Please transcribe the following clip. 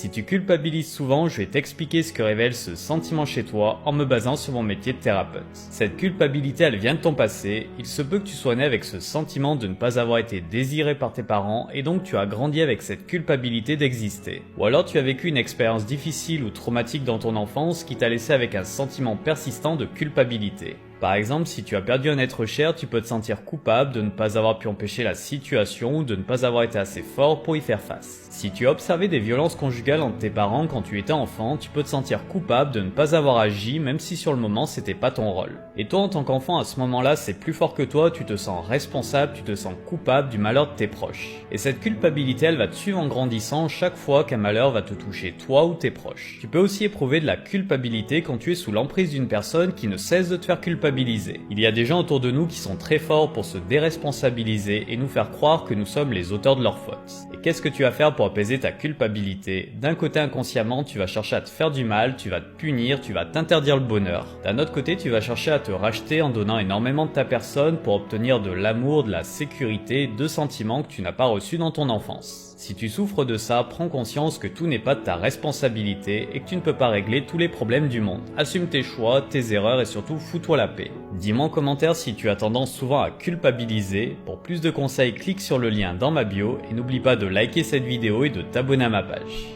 Si tu culpabilises souvent, je vais t'expliquer ce que révèle ce sentiment chez toi en me basant sur mon métier de thérapeute. Cette culpabilité, elle vient de ton passé, il se peut que tu sois né avec ce sentiment de ne pas avoir été désiré par tes parents et donc tu as grandi avec cette culpabilité d'exister. Ou alors tu as vécu une expérience difficile ou traumatique dans ton enfance qui t'a laissé avec un sentiment persistant de culpabilité. Par exemple, si tu as perdu un être cher, tu peux te sentir coupable de ne pas avoir pu empêcher la situation ou de ne pas avoir été assez fort pour y faire face. Si tu as observé des violences conjugales entre tes parents quand tu étais enfant, tu peux te sentir coupable de ne pas avoir agi même si sur le moment c'était pas ton rôle. Et toi en tant qu'enfant à ce moment-là c'est plus fort que toi, tu te sens responsable, tu te sens coupable du malheur de tes proches. Et cette culpabilité elle va te suivre en grandissant chaque fois qu'un malheur va te toucher toi ou tes proches. Tu peux aussi éprouver de la culpabilité quand tu es sous l'emprise d'une personne qui ne cesse de te faire culpabiliser. Il y a des gens autour de nous qui sont très forts pour se déresponsabiliser et nous faire croire que nous sommes les auteurs de leurs fautes. Et qu'est-ce que tu vas faire pour apaiser ta culpabilité? D'un côté inconsciemment, tu vas chercher à te faire du mal, tu vas te punir, tu vas t'interdire le bonheur. D'un autre côté, tu vas chercher à te racheter en donnant énormément de ta personne pour obtenir de l'amour, de la sécurité, de sentiments que tu n'as pas reçus dans ton enfance. Si tu souffres de ça, prends conscience que tout n'est pas de ta responsabilité et que tu ne peux pas régler tous les problèmes du monde. Assume tes choix, tes erreurs et surtout fous-toi la paix. Dis-moi en commentaire si tu as tendance souvent à culpabiliser. Pour plus de conseils, clique sur le lien dans ma bio et n'oublie pas de liker cette vidéo et de t'abonner à ma page.